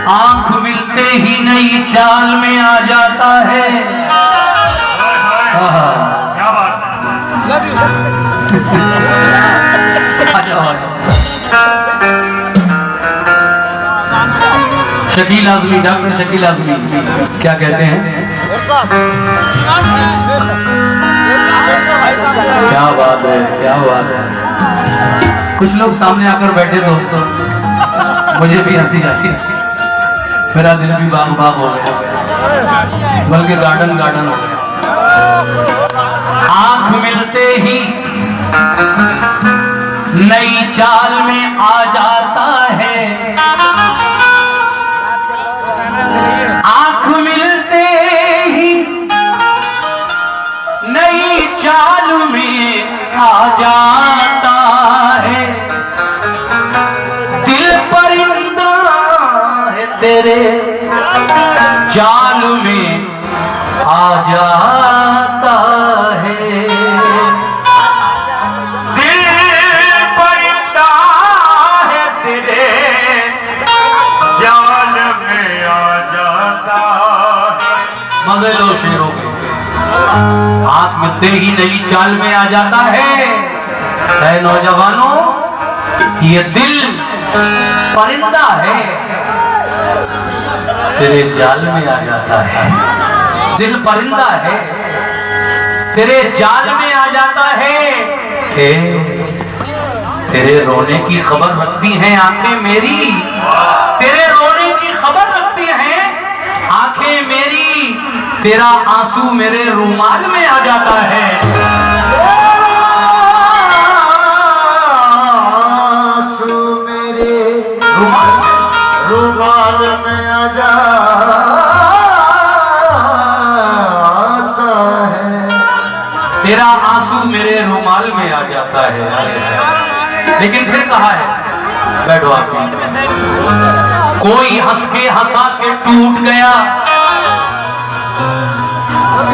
आंख मिलते ही नई चाल में आ जाता है। क्या बात शकील आजमी, डॉक्टर शकील आजमी क्या कहते हैं? क्या बात है, क्या बात है। कुछ लोग सामने आकर बैठे तो मुझे भी हंसी आई, मेरा दिल भी बाग बाग हो गया, बल्कि गार्डन गार्डन हो गया। आंख मिलते ही नई चाल में आ जाता है, आंख मिलते ही नई चाल में आ जाता है। दिल परिंदा है तेरे जाल में आ जाता है। दिल परिंदा है तेरे जाल में आ जाता है। मजे लो शेरों के। आंख मिलते ही नई चाल में आ जाता है नौजवानों, ये दिल परिंदा है तेरे जाल में आ जाता है। दिल परिंदा है तेरे जाल में आ जाता है। तेरे रोने की खबर रखती हैं आंखें मेरी, तेरे रोने की खबर रखती हैं आंखें मेरी। तेरा आंसू मेरे रुमाल में आ जाता है। आंसू मेरे रुमाल में आ जाता है। तेरा आंसू मेरे रुमाल में आ जाता है। लेकिन फिर कहा है, बैठो आप। कोई हंस के हंसा के टूट गया,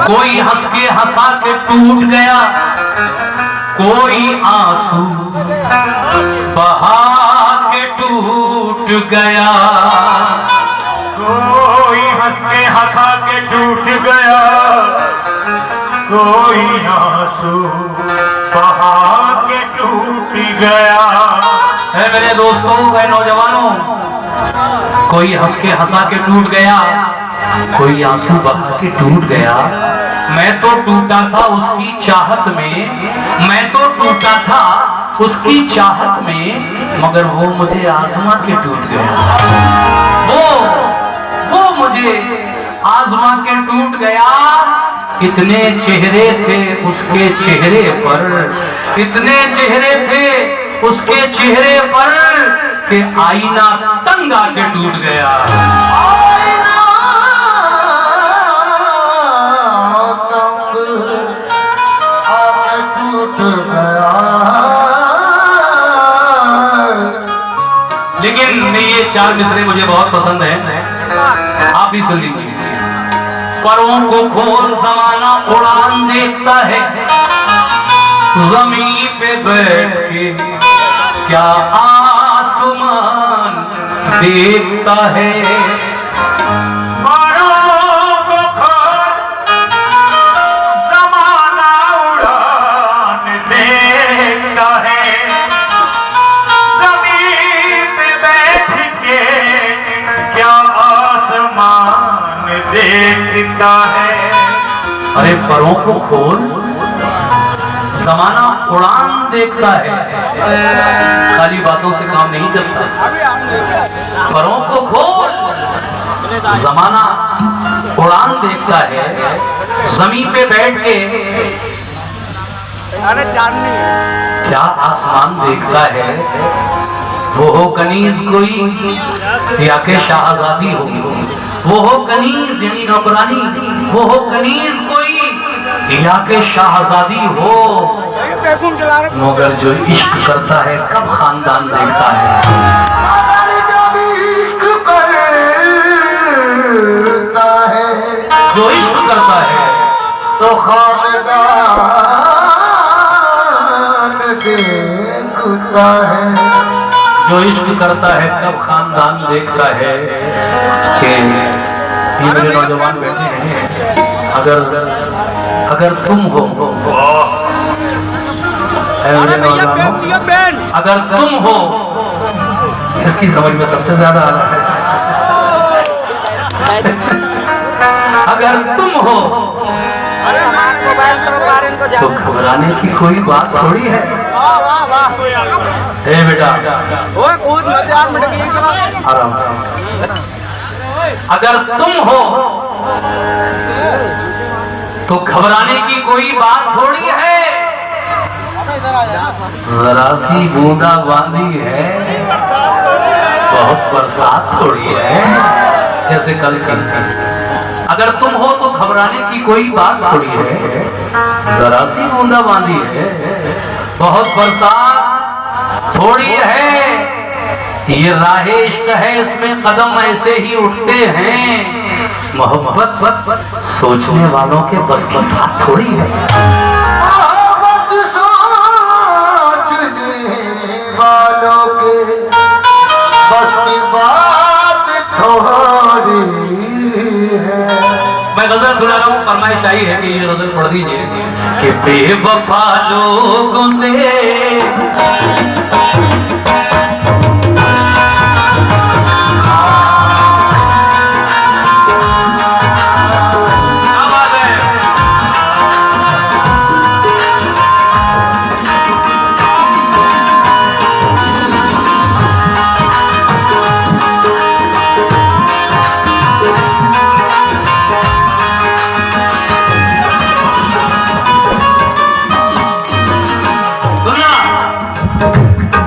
कोई हंस के हंसा के टूट गया, कोई आंसू बहा के टूट गया। कोई हंस के हंसा के टूट गया, कोई आंसू बहा के टूट गया। है मेरे दोस्तों, है नौजवानों, कोई हंस के हंसा के टूट गया, कोई आंसू बहा के टूट गया। मैं तो टूटा था उसकी चाहत में, मैं तो टूटा था उसकी चाहत में, मगर वो मुझे आजमा के टूट गया। वो मुझे आजमा के टूट गया। इतने चेहरे थे उसके चेहरे पर, इतने चेहरे थे उसके चेहरे पर कि आईना तंग आके टूट गया। लेकिन ये चार मिसरे मुझे बहुत पसंद है, आप भी सुन लीजिए। परों को खोल जमाना उड़ान देखता है, जमीन पे बैठ के क्या आसमान देखता है। देखता है। अरे परों को खोल जमाना उड़ान देखता है। खाली बातों से काम नहीं चलता। परों को खोल जमाना उड़ान देखता है। जमीन पे बैठ के क्या आसमान देखता है। वो हो कनीज कोई या के शाहजादी हो, वो हो कनीज यानी नौकरानी, वो हो कनीज कोई या के शाहजादी हो, मगर जो इश्क करता है कब खानदान देखता है। जो इश्क करता है तो खानदान देखता है। जो इश्क करता है कब खानदान देखता है। कि ये मेरे नौजवान बैठे हैं, अगर तुम हो मेरे नौजवानों, अगर तुम हो, इसकी समझ में सबसे ज्यादा आ रहा है। अगर तुम हो तो घबराने की कोई बात थोड़ी है। हे बेटा आराम से। अगर तुम हो तो घबराने की कोई बात थोड़ी है। जरा सी बूंदा बांदी है, बहुत बरसात थोड़ी है, जैसे कल की। अगर तुम हो तो घबराने की कोई बात थोड़ी है। जरा सी बूंदा बांदी है, बहुत बरसात थोड़ी है। ये राहे इश्क है, इसमें कदम ऐसे ही उठते हैं। मोहब्बत सोचने वालों के बस की बात थोड़ी है। मोहब्बत सोचने वालों के बस की बात थोड़ी है। मैं गजल सुना रहा हूँ, फरमाइश आई है कि ये गजल पढ़ दीजिए कि बेवफा लोगों से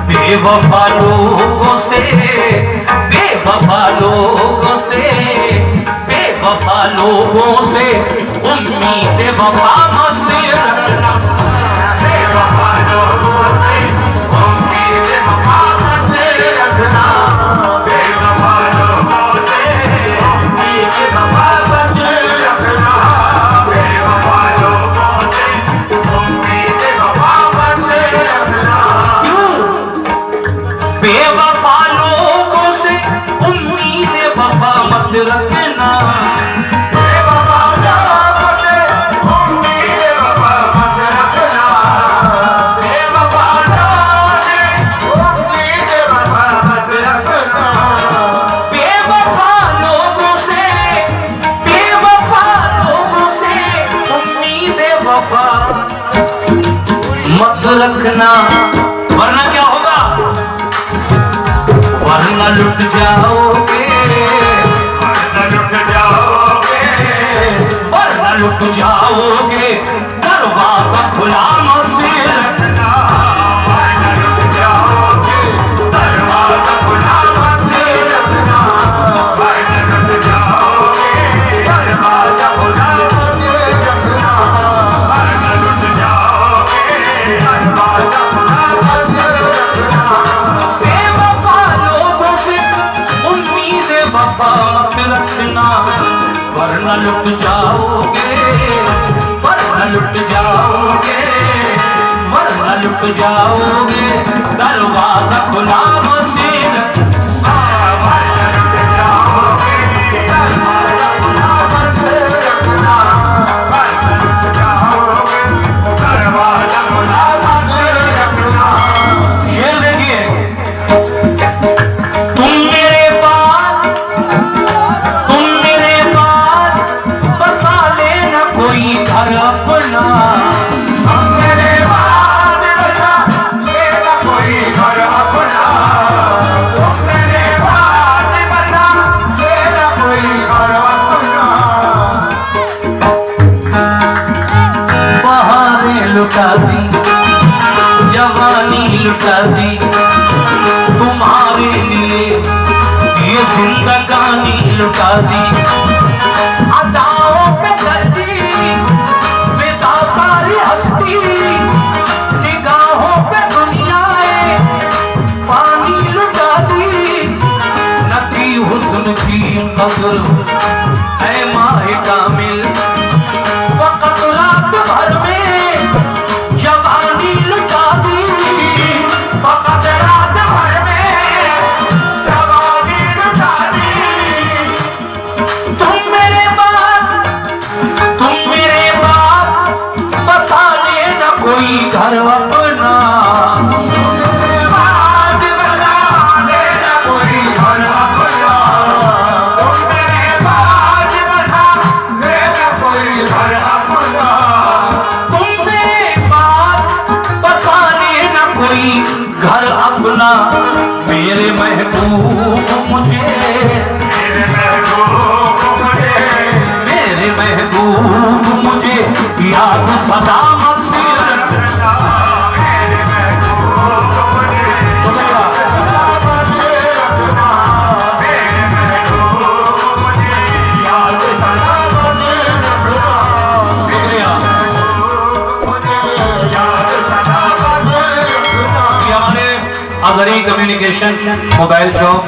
बेवफा लोगों से, बेवफा लोगों से, बेवफा लोगों से उम्मीद वफा से रखना। बेवफा लोगों से उम्मीद वफा से रखना। बेवफा लोगों से उम्मीद वफा से रखना। बेवफा लोगों से उम्मीद वफा से रखना। बेवफा लोगों से उम्मीद वफा मत रखना। बेवफा लोगों से उम्मीद वफा मत रखना। बेवफा लोगों से उम्मीद वफा मत रखना। बेवफा लोगों से, बेवफा लोगों से उम्मीद वफा मत रखना, वरना क्या होगा? वरना लुट जाओगे, वरना लुट जाओगे, वरना लुट जाओगे। दरवाजा खुला मत रखना। वरना लुट जाओगे, दरवाजा खुला मत रखना। वरना लुट जाओगे, दरवाजा खुला मत रखना। वरना लुट जाओगे, दरवाजा खुला मत रखना। बेवफा लोगों से उम्मीद वफा मत रखना, वरना लुट जाओगे, वरना लुट जाओगे, वरना लुट जाओगे। दरवाजा खुला मत रखना। वरना लुट जाओगे, दरवाजा खुला मत रखना। वरना लुट जाओगे, दरवाजा खुला मत रखना। ये देखिए, तुम मेरे पास बसा लेना कोई घर अपना। तुम मेरे पास बसा लेना कोई घर अपना। तुम मेरे पास बसा लेना कोई घर अपना। बहारें लुटा दी, जवानी लुटा दी, तुम्हारे लिए ये जिंदगानी लुटा दी। अदाओं पे कर दी बेदा सारी हस्ती, निगाहों पे दुनियाए पानी लुटा दी। नकी हुस्न की कदर ऐ माहे कामिल, वक़्त ला कोई घर अपना, बाज बजा देना कोई घर अपना, बाज बजा देना कोई घर अपना, तुम मेरे बात बसा देना कोई घर अपना। मेरे महबूब मुझे, मेरे महबूब मुझे, मेरे महबूब मुझे याद सदा मत रखना। मेरे महबूब मुझे मेरे महबूब मुझे याद सलामत रखना। शुक्रिया। मुझे याद सलामत रखना। ये हमारे Azhari communication mobile shop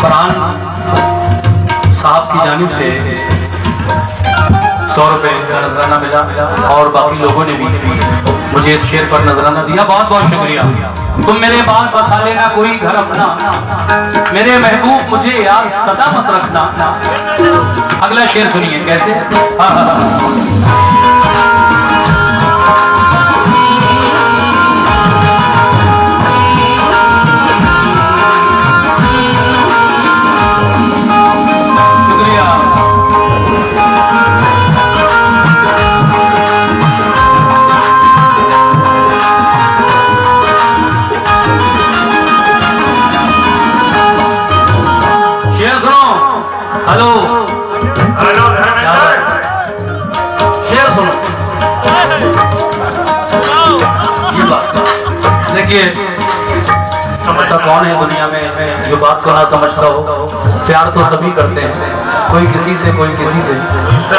Farhan साहब की जानिब से 100 रुपए का नजराना मिला और बाकी लोगों ने भी मुझे इस शेर पर नजराना दिया। बहुत बहुत शुक्रिया। तुम मेरे बाद बसा लेना कोई घर अपना, मेरे महबूब मुझे याद सदा मत रखना। अगला शेर सुनिए कैसे। हाँ हाँ हाँ। हेलो हेलो धर्मेंद्र, शेर सुनो। ये बात देखिए, ऐसा कौन है दुनिया में जो बात को ना समझता हो। प्यार तो सभी करते हैं, कोई किसी से कोई किसी से,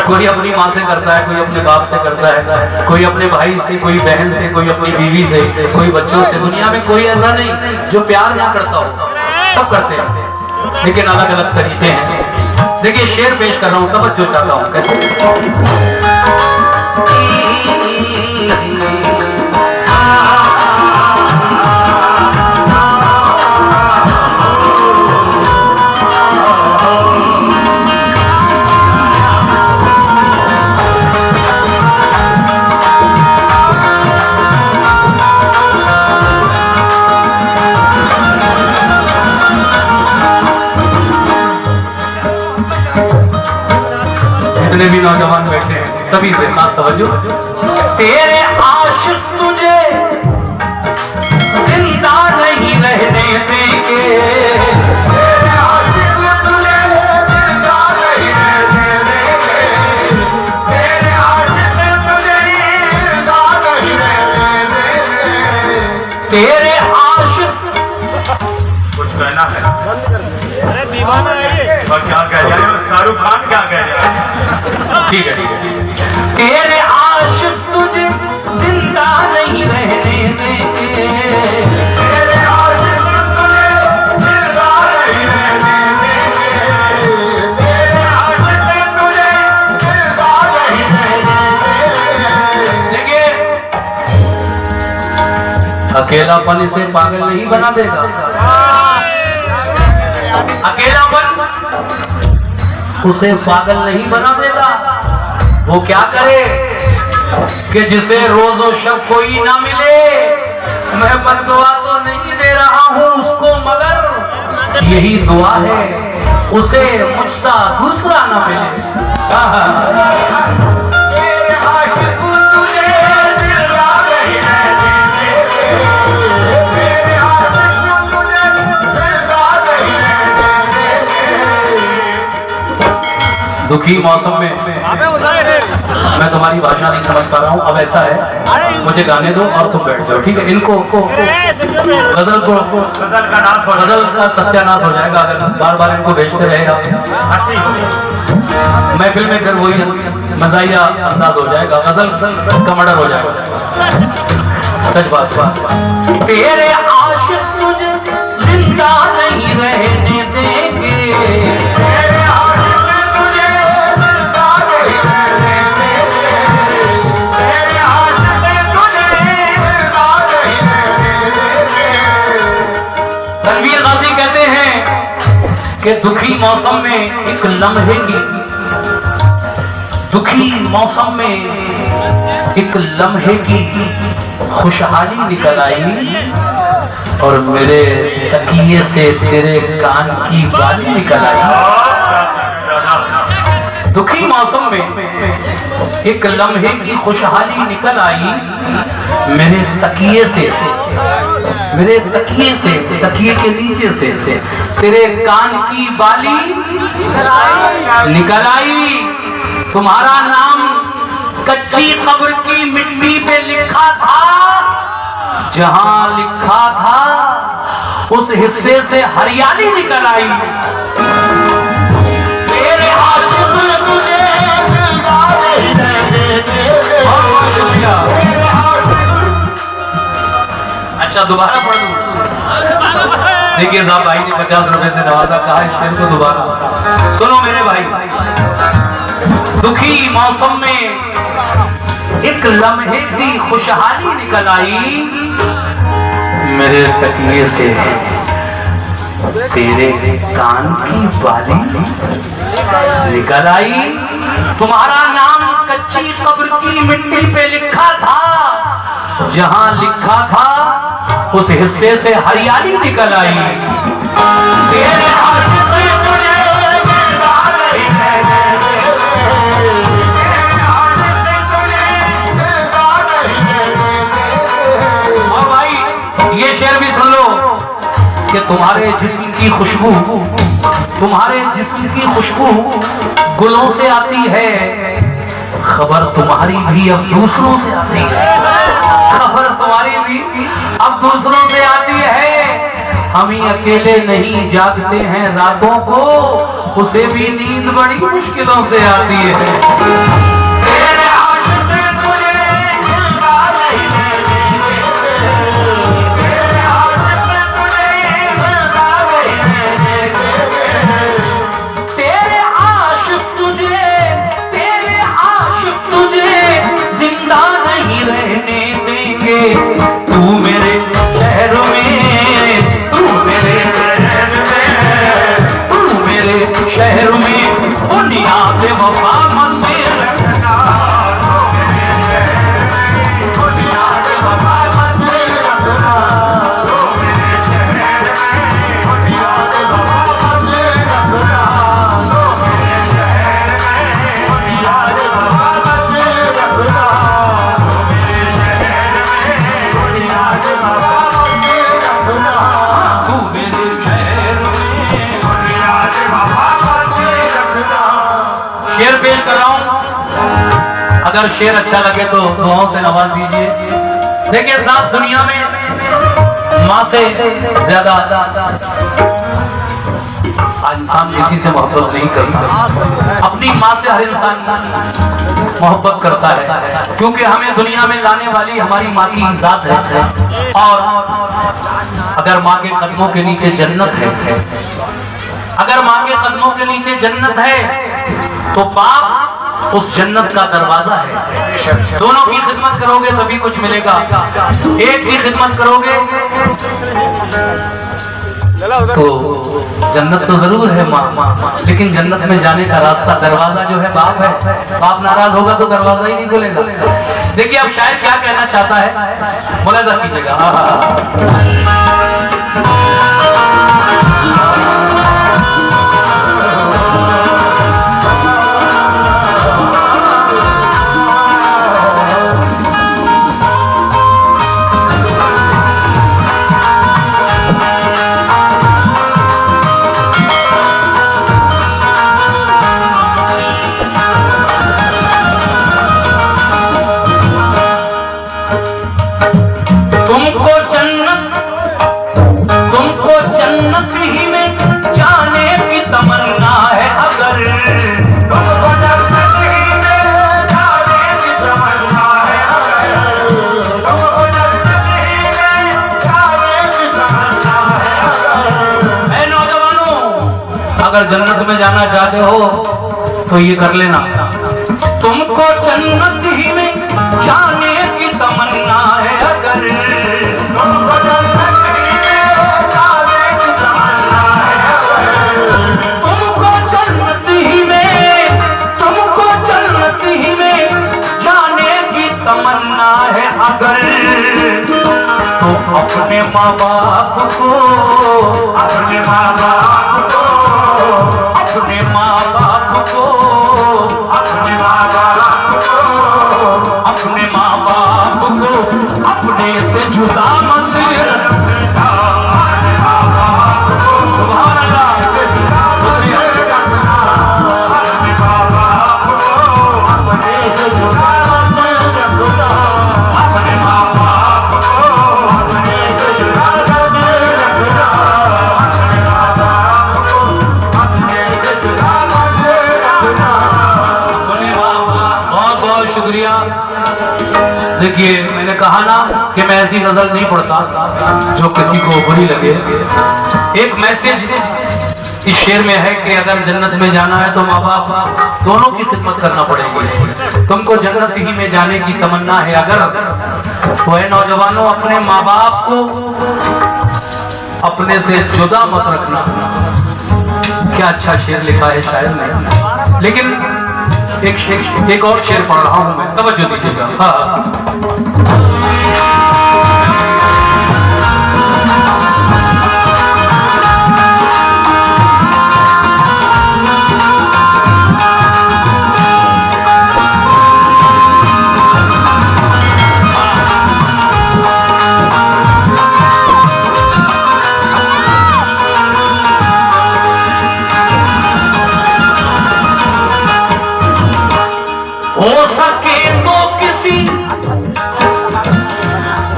कोई अपनी माँ से करता है, कोई अपने बाप से करता है, कोई अपने भाई से, कोई बहन से, कोई अपनी बीवी से, कोई बच्चों से। दुनिया में कोई ऐसा नहीं जो प्यार ना करता हो, सब करते हैं लेकिन अलग अलग तरीके हैं। देखिए शेर पेश कर रहा हूँ, तवज्जो चाहता हूँ कैसे। जितने भी नौजवान बैठे हैं सभी से खास तवज्जो। तेरे आशिक तुझे जिंदा नहीं रहने देंगे, तेरे आशिक तुझे जिंदा नहीं रहने देंगे, तेरे आशिक तुझे जिंदा नहीं रहने देंगे, तेरे आशिक। कुछ कहना है? अरे दीवाना है ये। और क्या कह रहे हैं? शाहरुख खान क्या कह रहे हैं? ठीक है ठीक है। तेरे आशिक तुझे जिंदा नहीं रहने देंगे, तेरे आशिक तुझे जिंदा नहीं रहने देंगे, तेरे आशिक तुझे जिंदा नहीं रहने देंगे। देखिए अकेलापन इसे पागल नहीं बना देगा। अकेलापन उसे पागल नहीं बना देगा। वो क्या करे कि जिसे रोजो शब कोई ना मिले, मैं बद्दुआ तो नहीं दे रहा हूँ उसको, मगर यही दुआ है उसे मुझसा दूसरा ना मिले। तेरे आशिक तुझे जिंदा नहीं रहने देंगे, तेरे आशिक तुझे जिंदा नहीं रहने देंगे। दुखी मौसम में मैं तुम्हारी भाषा नहीं समझ पा रहा हूँ। अब ऐसा है, मुझे गाने दो और तुम बैठ जाओ, ठीक है। इनको गजल को गजल का नाश हो गजल का सत्यानाश हो जाएगा अगर बार बार इनको भेजते रहे आप। हंसी महफिल में फिर वही मजाइया अंदाज हो जाएगा, गजल का मर्डर हो जाएगा। सच बात। तेरे आशिक तुझे जिंदा नहीं रहने देंगे, तेरे आशिक तुझे जिंदा नहीं रहने देंगे, तेरे आशिक तुझे जिंदा नहीं रहने देंगे। रणवीर गाजी कहते हैं कि दुखी मौसम में दुखी मौसम में एक लम्हे की खुशहाली निकल आई और मेरे तकिए से तेरे कान की बाली निकल आई। दुखी मौसम में एक लम्हे की खुशहाली निकल आई मेरे तकिए से तकिए के नीचे से तेरे कान की बाली निकल आई। तुम्हारा नाम कच्ची कब्र की मिट्टी पे लिखा था, जहां लिखा था उस हिस्से से हरियाली निकल आई। तेरे आशिक तुझे जिंदा नहीं रहने देंगे। बहुत शुक्रिया। अच्छा दोबारा पढ़ दूं? देखिए साहब भाई ने 50 रुपए से नवाजा, कहा इस शेर को दोबारा सुनो मेरे भाई। दुखी मौसम में एक लम्हे की खुशहाली निकल आई मेरे तकिए से तेरे कान की बाली निकल आई। तुम्हारा नाम कच्ची कब्र की मिट्टी पे लिखा था, जहां लिखा था उस हिस्से से हरियाली निकल आई। तेरे आशिक तुझे जिंदा नहीं रहने देंगे। और भाई ये शेर भी सुन लो कि तुम्हारे जिस्म की खुशबू गुलों से आती है, खबर तुम्हारी भी अब दूसरों से आती है। खबर तुम्हारी भी अब दूसरों से आती है। हम ही अकेले नहीं जागते हैं रातों को, उसे भी नींद बड़ी मुश्किलों से आती है। तेरे आशिक तुझे जिंदा नहीं रहने देंगे। तेरे आशिक तुझे जिंदा नहीं रहने देंगे। तेरे आशिक तुझे जिंदा नहीं रहने देंगे। तू मेरे शहर में, तू मेरे शहर में दुनिया पे वफा मसे रखना। दुनिया पे वफा मसे रखना। दुनिया पे वफा मसे रखना। दुनिया पे वफा मसे रखना। शेर पेश कर रहा हूं, अगर शेर अच्छा लगे तो दुआओं से नवाज दीजिए। देखिए साहब, दुनिया में माँ से ज्यादा इंसान किसी से मोहब्बत नहीं करता। अपनी माँ से हर इंसान मोहब्बत करता है, क्योंकि हमें दुनिया में लाने वाली हमारी माँ की जात है। और अगर माँ के कदमों के नीचे जन्नत है, अगर माँ के कदमों के नीचे जन्नत है तो बाप उस जन्नत का दरवाजा है। दोनों की खिदमत करोगे तभी कुछ मिलेगा। एक की खिदमत करोगे तो जन्नत तो जरूर है माँ, लेकिन जन्नत में जाने का रास्ता, दरवाजा जो है बाप है। बाप नाराज होगा तो दरवाजा ही नहीं खुलेगा। देखिए अब शायर क्या कहना चाहता है, मुलाजा कीजिएगा। तुमको जन्नत ही में जाने की तमन्ना है। अगर तुमको जन्नत ही में जाने की तमन्ना है। तुमको जन्नत ही में जाने की तमन्ना है। ऐ नौजवानों, अगर जन्नत में जाना चाहते हो तो ये कर लेना। तुमको जन्नत ही में जाने की तमन्ना है। अगर तुमको जन्नत ही में जाने की तमन्ना है। तुमको जन्नत ही में, तुमको जन्नत ही में जाने की तमन्ना है अगर तो अपने माँ बाप को, अपने माँ बाप को, अपने माँ बाप को, अपने माँ बाप को, अपने माँ बाप को अपने से जुदा मत रखना। सुभान अल्लाह। अपने माँ बाप को अपने से जुदा मत रखना, अपने माँ बाप को अपने से जुदा मत रखना, अपने माँ बाप को अपने से जुदा मत रखना। सुने बाबा, बहुत बहुत शुक्रिया। देखिए मैंने कहा ना कि मैं ऐसी गजल नहीं पढ़ता जो किसी को बुरी लगे। एक मैसेज इस शेर में है कि अगर जन्नत में जाना है तो माँ बाप दोनों की खिदमत करना पड़ेगी। तुमको जन्नत ही में जाने की तमन्ना है अगर तो है नौजवानों, अपने माँ बाप को अपने से जुदा मत रखना। क्या अच्छा शेर लिखा है शायर ने। लेकिन एक और शेर पढ़ रहा हूं मैं, तवज्जो दीजिएगा। हाँ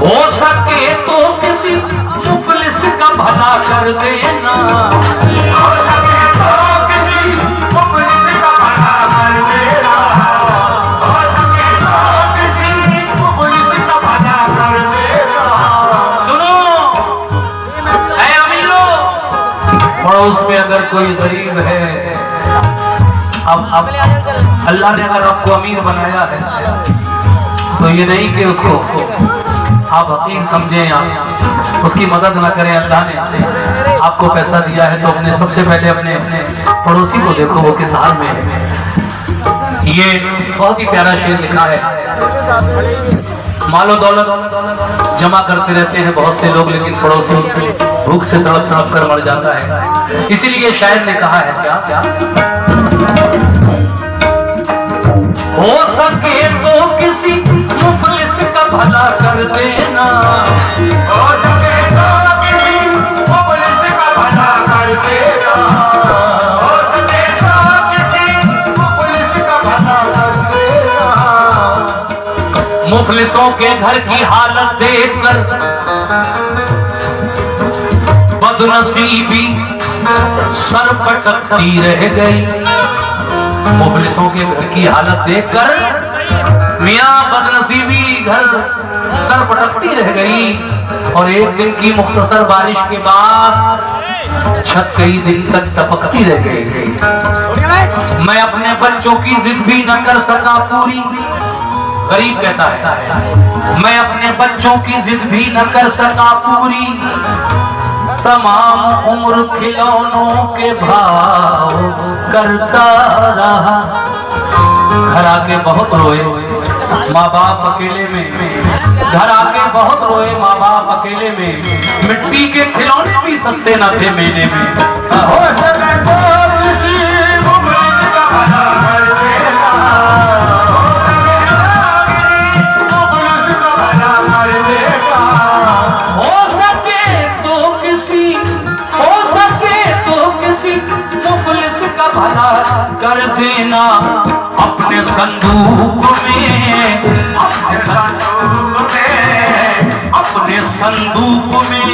हो सके तो किसी मुफलिस का भला कर देना, हो सके तो किसी मुफलिस का भला कर देना, हो सके तो किसी मुफलिस का भला कर देना। सुनो ऐ अमीरों, पड़ोस में अगर कोई गरीब है, अब अल्लाह ने अगर आपको अमीर बनाया है तो ये नहीं कि उसको आप हकीम समझें या उसकी मदद ना करें। अल्लाह ने आपको पैसा दिया है तो अपने सबसे पहले अपने पड़ोसी को देखो वो किस हाल में है। ये बहुत ही प्यारा शेर लिखा है। मालो दौलत जमा करते रहते हैं बहुत से लोग, लेकिन पड़ोसी भूख से तड़प तड़प कर मर जाता है। इसीलिए शायर ने कहा है क्या हो सके तो किसी मुफलिस का भला कर देना, हो सके तो किसी मुफलिस का भला कर देना, हो सके तो किसी मुफलिस का भला कर देना। मुफलिसों के घर की हालत देखकर बदनसीबी सर पटकती रह गई। मुफलिसों के घर की हालत देखकर मियां बदनसीबी घर सर पटकती रह गई। और एक दिन की मुख्तसर बारिश के बाद छत कई दिन तक टपकती रह गई। मैं अपने बच्चों की जिद भी न कर सका पूरी, गरीब कहता है मैं अपने बच्चों की जिद भी न कर सका पूरी, तमाम उम्र खिलौनों के भाव करता रहा। घर आके बहुत रोए माँ बाप अकेले में, घर आके बहुत रोए माँ बाप अकेले में। मिट्टी के खिलौने भी सस्ते न थे मेले में। हो सके तो किसी मुफलिस का भला कर देना, हो सके तो मुफलिस का भला कर देना। हो सके तो किसी मुफलिस का भला कर देना। अपने संदूक में, अपने संदूक में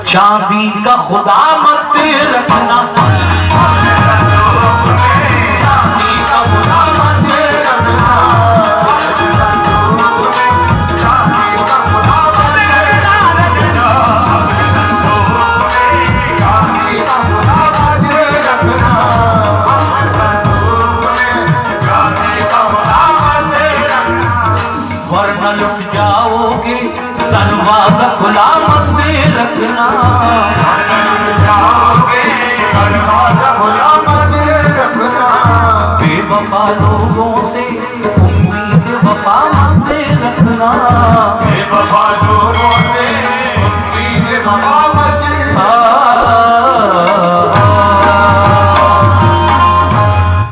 चांदी का खुदा मत रखना, चांदी का खुदा मत रखना, वरना लुट जाओगे दरवाजा खुला मत रखना, बेवफा लोगों से उम्मीद वफा मांगे रखना। बेवफा जो